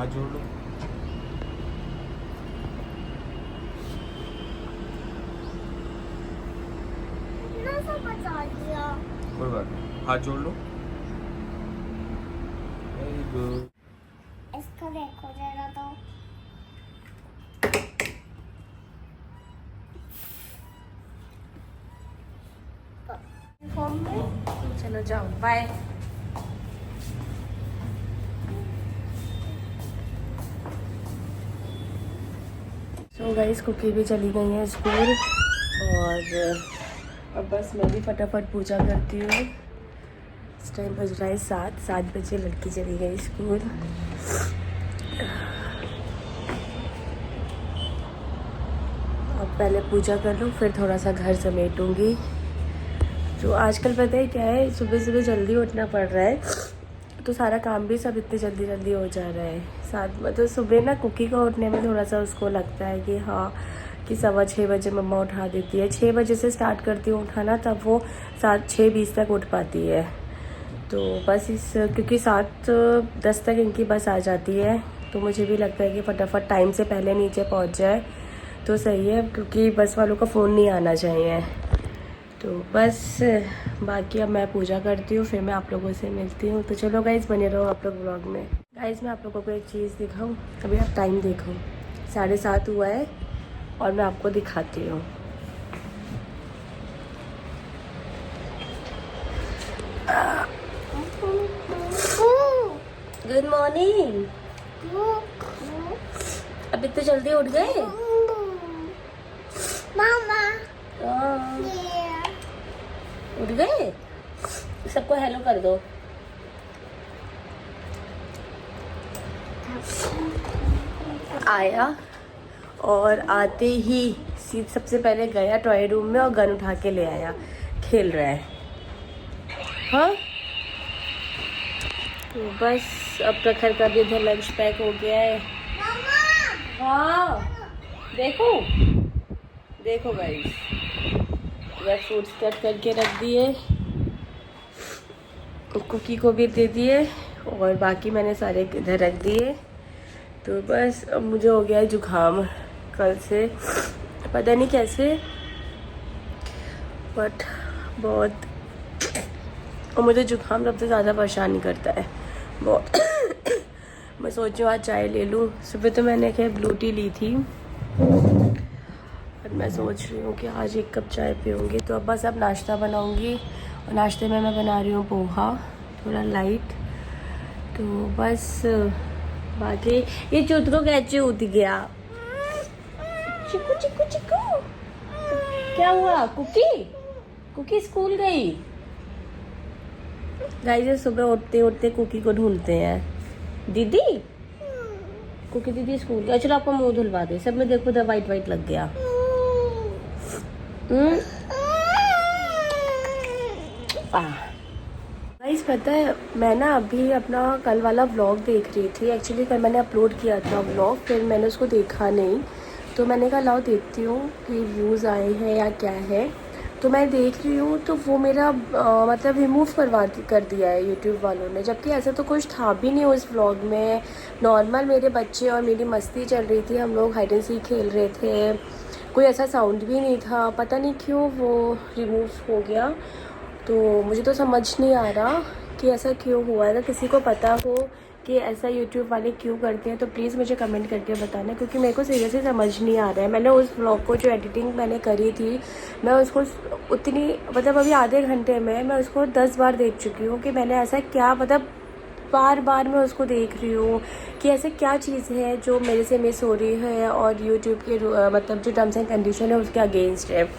हाथ जोड़ लो। इतना सब बचा दिया। कोई बात नहीं, हाथ जोड़ लो। Very good. इसको देखो जरा तो। फॉर्म में चलो जाओ, बाय। सो गाइस कुकी भी चली गई है स्कूल और अब बस मैं भी फटाफट पूजा करती हूँ। इस टाइम बज रहा है 7 बजे लड़की चली गई स्कूल। अब पहले पूजा कर लूँ फिर थोड़ा सा घर समेटूँगी। जो आजकल पता है क्या है, सुबह सुबह जल्दी उठना पड़ रहा है तो सारा काम भी सब इतने जल्दी जल्दी हो जा रहा है। साथ मतलब सुबह ना कुकी को उठने में थोड़ा सा उसको लगता है कि हाँ कि 6:15 बजे मम्मा उठा देती है। 6 बजे से स्टार्ट करती हूँ उठाना, तब वो 6:20 तक उठ पाती है। तो बस क्योंकि 7:10 तक इनकी बस आ जाती है तो मुझे भी लगता है कि फटाफट टाइम से पहले नीचे पहुँच जाए तो सही है, क्योंकि बस वालों का फ़ोन नहीं आना चाहिए। तो बस बाकी अब मैं पूजा करती हूँ, फिर मैं आप लोगों से मिलती हूँ। तो चलो गाइज़ बने रहो आप लोग व्लॉग में। गाइज़ मैं आप लोगों को एक चीज़ दिखाऊँ, अभी आप टाइम देखो 7:30 हुआ है और मैं आपको दिखाती हूँ। Good morning. अब इतने जल्दी उठ गए? मामा उठ गए? सबको हेलो कर दो। आया और आते ही सबसे पहले गया टॉय रूम में और गन उठा के ले आया, खेल रहा है। हाँ तो बस अब प्रखर का भी इधर लंच पैक हो गया है। हाँ देखो देखो गाइस, इधर फ्रूट्स कट करके रख दिए, कुकी को भी दे दिए और बाकी मैंने सारे इधर रख दिए। तो बस अब मुझे हो गया है जुकाम कल से, पता नहीं कैसे, बट बहुत। और मुझे जुकाम सबसे ज़्यादा परेशान करता है बहुत। मैं सोच रही हूँ आज चाय ले लूँ। सुबह तो मैंने खैर ब्लू टी ली थी, पर मैं सोच रही हूँ कि आज 1 कप चाय पीऊँगी। तो अब बस अब नाश्ता बनाऊँगी और नाश्ते में मैं बना रही हूँ पोहा, थोड़ा लाइट। तो बस बाकी ये चुतको कैसे उठ गया? चिकू चिकू चिकू क्या हुआ? कुकी कुकी स्कूल गई? गाइस सुबह उठते उठते कुकी को ढूंढते हैं। दीदी कुकी दीदी स्कूल गई। चलो आपको मुंह धुलवा दे, सब में देखो तो वाइट वाइट लग गया। गाइस पता है मैं ना अभी अपना कल वाला व्लॉग देख रही थी। एक्चुअली कल मैंने अपलोड किया था व्लॉग, फिर मैंने उसको देखा नहीं तो मैंने कहा लाओ देखती हूँ कि व्यूज़ आए हैं या क्या है। तो मैं देख रही हूँ तो वो मेरा मतलब रिमूव कर दिया है यूट्यूब वालों ने, जबकि ऐसा तो कुछ था भी नहीं उस व्लॉग में। नॉर्मल मेरे बच्चे और मेरी मस्ती चल रही थी, हम लोग हाइड एंड सीक खेल रहे थे, कोई ऐसा साउंड भी नहीं था। पता नहीं क्यों वो रिमूव हो गया। तो मुझे तो समझ नहीं आ रहा कि ऐसा क्यों हुआ है। अगर किसी को पता हो कि ऐसा यूट्यूब वाले क्यों करते हैं तो प्लीज़ मुझे कमेंट करके बताना, क्योंकि मेरे को सीरियसली समझ नहीं आ रहा है। मैंने उस व्लॉग को जो एडिटिंग मैंने करी थी, मैं उसको उतनी मतलब अभी आधे घंटे में मैं उसको 10 बार देख चुकी हूँ कि मैंने ऐसा क्या मतलब बार बार मैं उसको देख रही हूँ कि ऐसे क्या चीज़ है जो मेरे से मिस हो रही है और यूट्यूब के मतलब जो टर्म्स एंड कंडीशन है उसके अगेंस्ट है।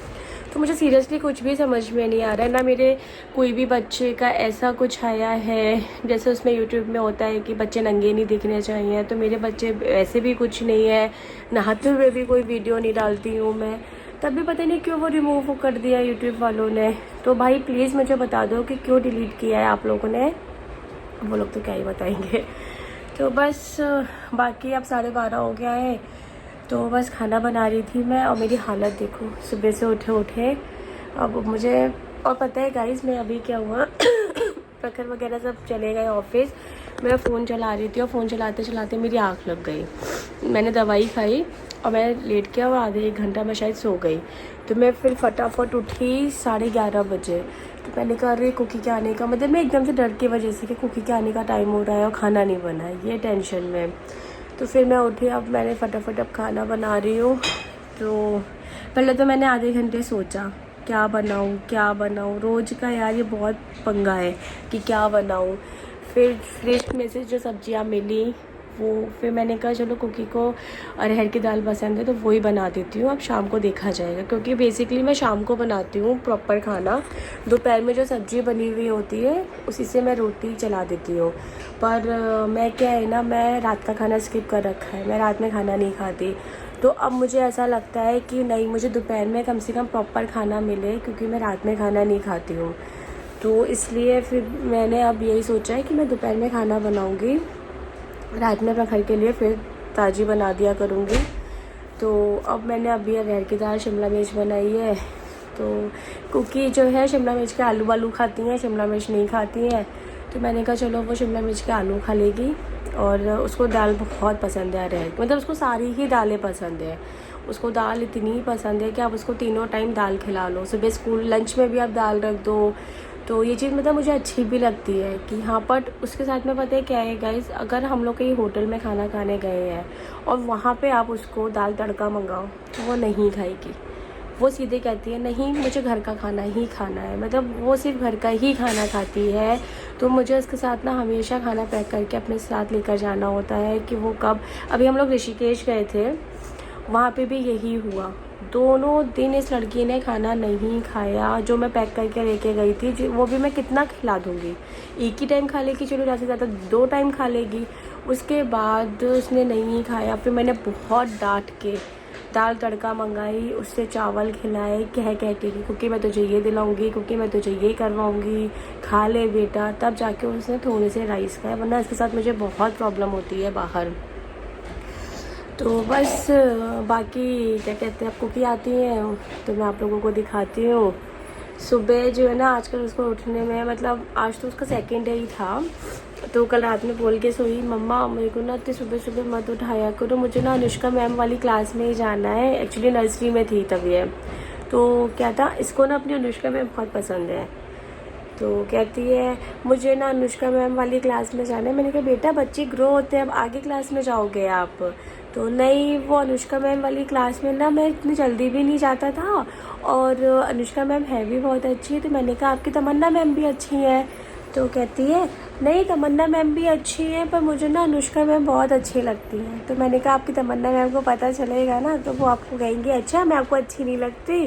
तो मुझे सीरियसली कुछ भी समझ में नहीं आ रहा है। ना मेरे कोई भी बच्चे का ऐसा कुछ आया है जैसे उसमें यूट्यूब में होता है कि बच्चे नंगे नहीं दिखने चाहिए, तो मेरे बच्चे ऐसे भी कुछ नहीं है। नहाते हुए भी कोई वीडियो नहीं डालती हूँ मैं, तब भी पता नहीं क्यों वो रिमूव कर दिया यूट्यूब वालों ने। तो भाई प्लीज़ मुझे बता दो कि क्यों डिलीट किया है आप लोगों ने। वो लोग तो क्या ही बताएंगे। तो बस बाकी अब 12:30 हो गया है, तो बस खाना बना रही थी मैं और मेरी हालत देखो सुबह से उठे उठे अब मुझे। और पता है गाइस मैं अभी क्या हुआ, प्रखर वगैरह सब चले गए ऑफिस, मैं फ़ोन चला रही थी और फ़ोन चलाते चलाते मेरी आँख लग गई। मैंने दवाई खाई और मैं लेट गया और आधे 1 घंटा मैं शायद सो गई। तो मैं फिर फटाफट उठी 11:30 बजे। तो मैंने कहा अरे कुकी के आने का मतलब, मैं एकदम से डर की वजह से कि कुकी के आने का टाइम हो रहा है और खाना नहीं बना है, ये टेंशन में। तो फिर मैं उठी, अब मैंने फटाफट अब खाना बना रही हूँ। तो पहले तो मैंने आधे घंटे सोचा क्या बनाऊँ, रोज़ का यार ये बहुत पंगा है कि क्या बनाऊँ। फिर फ्रिज में से जो सब्जियाँ मिली वो, फिर मैंने कहा चलो कुकी को अरहर की दाल पसंद है तो वही बना देती हूँ, अब शाम को देखा जाएगा। क्योंकि बेसिकली मैं शाम को बनाती हूँ प्रॉपर खाना, दोपहर में जो सब्ज़ी बनी हुई होती है उसी से मैं रोटी चला देती हूँ। पर मैं क्या है ना, मैं रात का खाना स्किप कर रखा है, मैं रात में खाना नहीं खाती। तो अब मुझे ऐसा लगता है कि नहीं, मुझे दोपहर में कम से कम प्रॉपर खाना मिले, क्योंकि मैं रात में खाना नहीं खाती हूँ। तो इसलिए फिर मैंने अब यही सोचा है कि मैं दोपहर में खाना बनाऊँगी, रात में प्रखर के लिए फिर ताज़ी बना दिया करूँगी। तो अब मैंने अभी अरहर की दाल शिमला मिर्च बनाई है। तो कुकी जो है शिमला मिर्च के आलू वालू खाती हैं, शिमला मिर्च नहीं खाती हैं। तो मैंने कहा चलो वो शिमला मिर्च के आलू खा लेगी, और उसको दाल बहुत पसंद है अरहर, मतलब उसको सारी ही दालें पसंद है। उसको दाल इतनी पसंद है कि आप उसको तीनों टाइम दाल खिला लो, सुबह स्कूल लंच में भी आप दाल रख दो। तो ये चीज़ मतलब मुझे अच्छी भी लगती है कि हाँ, बट उसके साथ में पता है क्या है गाइस, अगर हम लोग कहीं होटल में खाना खाने गए हैं और वहाँ पे आप उसको दाल तड़का मंगाओ तो वो नहीं खाएगी। वो सीधे कहती है नहीं मुझे घर का खाना ही खाना है, मतलब वो सिर्फ घर का ही खाना खाती है। तो मुझे उसके साथ ना हमेशा खाना पैक करके अपने साथ लेकर जाना होता है कि वो कब, अभी हम लोग ऋषिकेश गए थे, वहाँ पे भी यही हुआ। दोनों दिन इस लड़की ने खाना नहीं खाया जो मैं पैक करके लेके गई थी। वो भी मैं कितना खिला दूँगी, एक ही टाइम खा लेगी, चलो ज़्यादा से ज़्यादा 2 टाइम खा लेगी। उसके बाद उसने नहीं खाया। फिर मैंने बहुत डांट के दाल तड़का मंगाई, उससे चावल खिलाए, कह के क्योंकि मैं तुझे ये दिलाऊंगी, क्योंकि मैं तुझे ये करवाऊंगी, खा ले बेटा, तब जाके उसने थोड़े से राइस खाए, वरना इसके साथ मुझे बहुत प्रॉब्लम होती है बाहर। तो बस बाकी क्या कहते हैं, अब कुकी आती हैं तो मैं आप लोगों को दिखाती हूँ। सुबह जो है ना आजकल उसको उठने में, मतलब आज तो उसका सेकंड डे ही था, तो कल रात में बोल के सोई, मम्मा मेरे को ना इतनी सुबह सुबह मत उठाया करो, मुझे ना अनुष्का मैम वाली क्लास में ही जाना है। एक्चुअली नर्सरी में थी तब ये, तो क्या था, इसको ना अपनी अनुष्का मैम बहुत पसंद है। तो कहती है मुझे ना अनुष्का मैम वाली क्लास में जाना है। मैंने कहा बेटा बच्चे ग्रो होते हैं, अब आगे क्लास में जाओगे आप। तो नहीं, वो अनुष्का मैम वाली क्लास में ना मैं इतनी जल्दी भी नहीं जाता था, और अनुष्का मैम है भी बहुत अच्छी है। तो मैंने कहा आपकी तमन्ना मैम भी अच्छी है। तो कहती है नहीं तमन्ना मैम भी अच्छी है, पर मुझे ना अनुष्का मैम बहुत अच्छी लगती है। तो मैंने कहा आपकी तमन्ना मैम को पता चलेगा ना तो वो आपको कहेंगे अच्छा मैं आपको अच्छी नहीं लगती।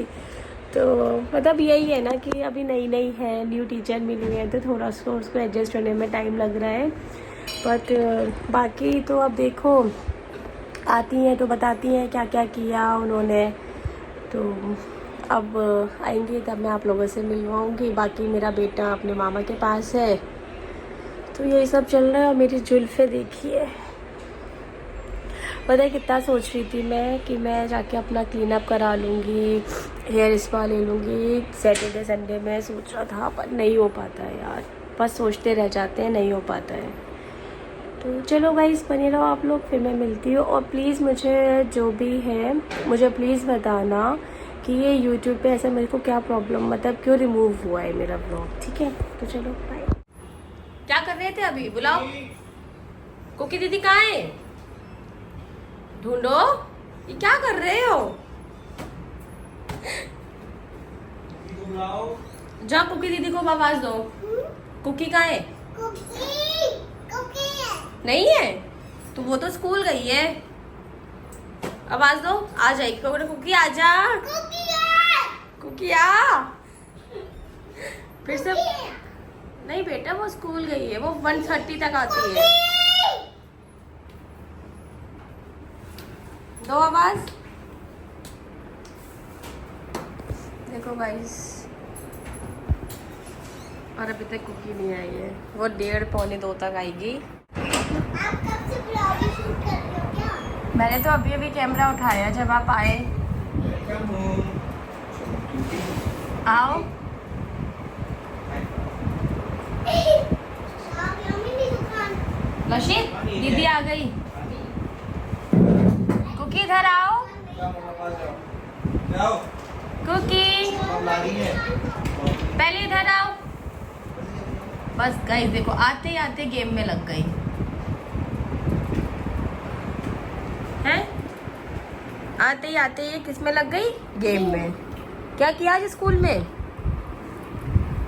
तो मतलब यही है ना कि अभी नई नई है, न्यू टीचर मिली है, तो थोड़ा सा उसको एडजस्ट होने में टाइम लग रहा है। बट बाकी तो अब देखो आती हैं तो बताती हैं क्या क्या किया उन्होंने। तो अब आएंगी तब मैं आप लोगों से मिलवाऊँगी। बाकी मेरा बेटा अपने मामा के पास है, तो यही सब चल रहा है। और मेरी जुल्फ़े देखिए, पता है कितना सोच रही थी मैं कि मैं जाके अपना क्लीन अप करा लूँगी, हेयर स्पा ले लूँगी सैटरडे संडे में, सोच रहा था, पर नहीं हो पाता है यार, बस सोचते रह जाते हैं, नहीं हो पाता है। तो चलो गाइस बने रहो आप लोग, फिर मैं मिलती हूँ। और प्लीज़ मुझे जो भी है मुझे प्लीज़ बताना कि ये यूट्यूब पे ऐसा मेरे को क्या प्रॉब्लम, मतलब क्यों रिमूव हुआ है मेरा ब्लॉग, ठीक है। तो चलो बाय। क्या कर रहे थे अभी, बुलाओ कुकी दीदी कहाँ है, ढूंढो, ये क्या कर रहे हो, जा कुकी दीदी को आवाज दो। कुकी कहाँ है, नहीं है तो वो तो स्कूल गई है, आवाज दो, आ जाएगी। कुकी आजा, कुकी आ, फिर से नहीं बेटा वो स्कूल गई है, वो 1:30 तक आती है। दो आवाज, देखो गाइस, और अभी तक कुकी नहीं आई है, वो 1:30 पौने 2 तक आएगी। आप कब से ब्लॉग शूट कर रहे हो क्या? मैंने तो अभी अभी कैमरा उठाया जब आप आए। आओ मेरी दुकान लशित दीदी आ गई। कुकी इधर आओ। कुकी पहले इधर आओ। बस गाइस देखो आते ही आते गेम में लग गई हैं। आते ही आते ये किस में लग गई? गेम में। क्या किया आज स्कूल में?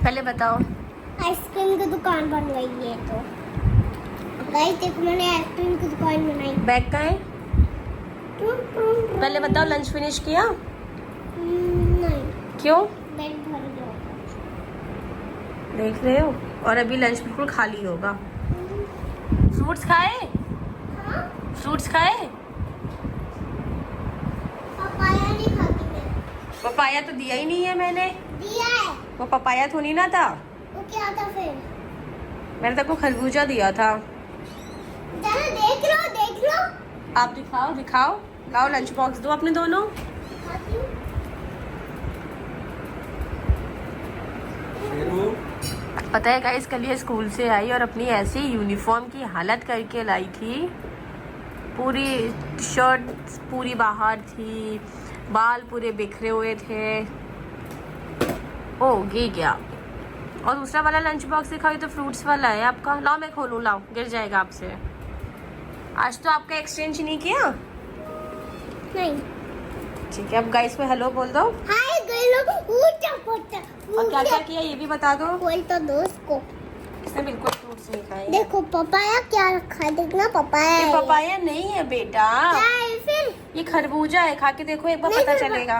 पहले बताओ। आइसक्रीम की दुकान बन गई है। तो गाइस देखो मैंने आइसक्रीम की दुकान बनाई। बैग का है? पहले बताओ लंच फिनिश किया? नहीं, क्यों? पेट भर गया। देख रहे हो, और अभी लंच बिल्कुल खाली होगा। फ्रूट्स खाए? हाँ? फ्रूट्स खाए? पपाया नहीं खाती मैं। पपाया तो दिया ही नहीं है मैंने। दिया है। वो पपाया थोड़ी ना था। वो क्या था फिर? मैंने तो को खरबूजा दिया था। चलो देख लो। आप दिखाओ दिखाओ। लाओ लंच बॉक्स दो अपने दोनों। खाती हूँ। शेरू पता है गाइस कल ये स्कूल से आई और अपनी ऐसी यूनिफॉर्म की हालत करके लाई थी। पूरी शर्ट पूरी बाहर थी, बाल पूरे बिखरे हुए थे। ओ गिर गया। और दूसरा वाला लंच बॉक्स दिखाओ, तो फ्रूट्स वाला है आपका। लाओ मैं खोलूँ, लाओ गिर जाएगा आपसे। आज तो आपका एक्सचेंज नहीं किया? नहीं। ठीक है, अब गाइस को हेलो बोल दो। हाय गलो ऊंचा पोटा। और क्या क्या किया ये भी बता दो। बोल तो दोस्त को। इसने बिल्कुल फ्रूट्स नहीं खाए। देखो पपाया क्या रखा है, देखना पपाया ये है। पपाया नहीं है बेटा, क्या है फिर? ये खरबूजा है। खा के देखो एक बार, नहीं, पता नहीं, चलेगा।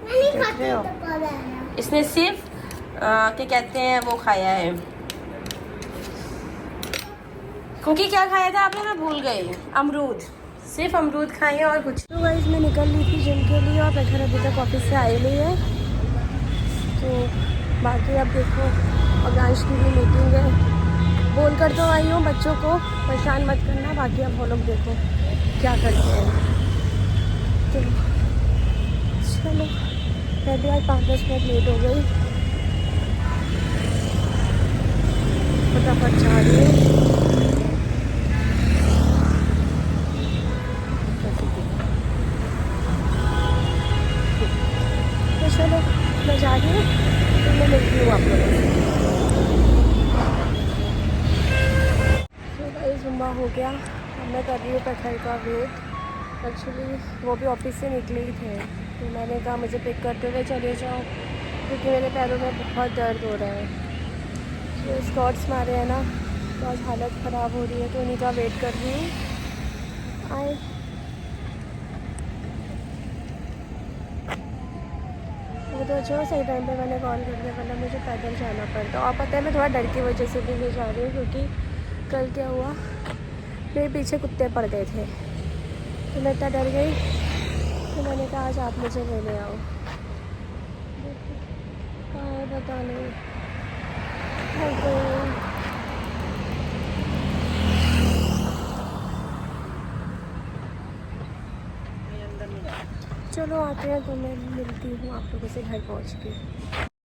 मैं नहीं देख खाती रहे हो? पपाया। इसने सिर्फ क्या कहते हैं वो खाया है। कुकी क्या खाया था आपने? मैं भूल गई। अमरूद, सिर्फ अमरूद खाए और कुछ। तो गाइस मैं निकल ली थी जिम के लिए और प्रखर अभी तक ऑफिस से आए नहीं है। तो बाकी अब देखो अवकाश की भी मीटिंग है। बोल कर तो आई हूँ बच्चों को परेशान मत करना। बाकी अब वो लोग देखो क्या करते हैं। तो चलो मैं भी आज 5-10 मिनट लेट हो गई। फटाफट जा रही हूँ। तो चलो मैं जा रही हूँ, तो मैं मिलती हूँ आप लोगों से। तो गाइस जुम्मा हो गया। अब मैं कर रही हूँ प्रखर का वेट। एक्चुअली वो भी ऑफिस से निकले ही थे, तो मैंने कहा मुझे पिक करते हुए चले जाओ क्योंकि मेरे पैरों में बहुत दर्द हो रहा है। तो स्कॉट्स मारे हैं ना, तो आज हालत ख़राब हो रही है, तो उन्हीं का वेट कर रही हूँ। आए वो तो अच्छा सही टाइम पे मैंने कॉल कर दिया, वरना मुझे पैदल जाना पड़ता। और पता है मैं थोड़ा डर की वजह से भी ले जा रही हूँ क्योंकि कल क्या हुआ, मेरे पीछे कुत्ते पड़ गए थे, तो मैं इतना डर गई तो मैंने कहा आज आप मुझे लेने आओ। हाँ पता नहीं चलो आते हैं तो मैं मिलती हूँ आप लोगों से घर पहुँच के।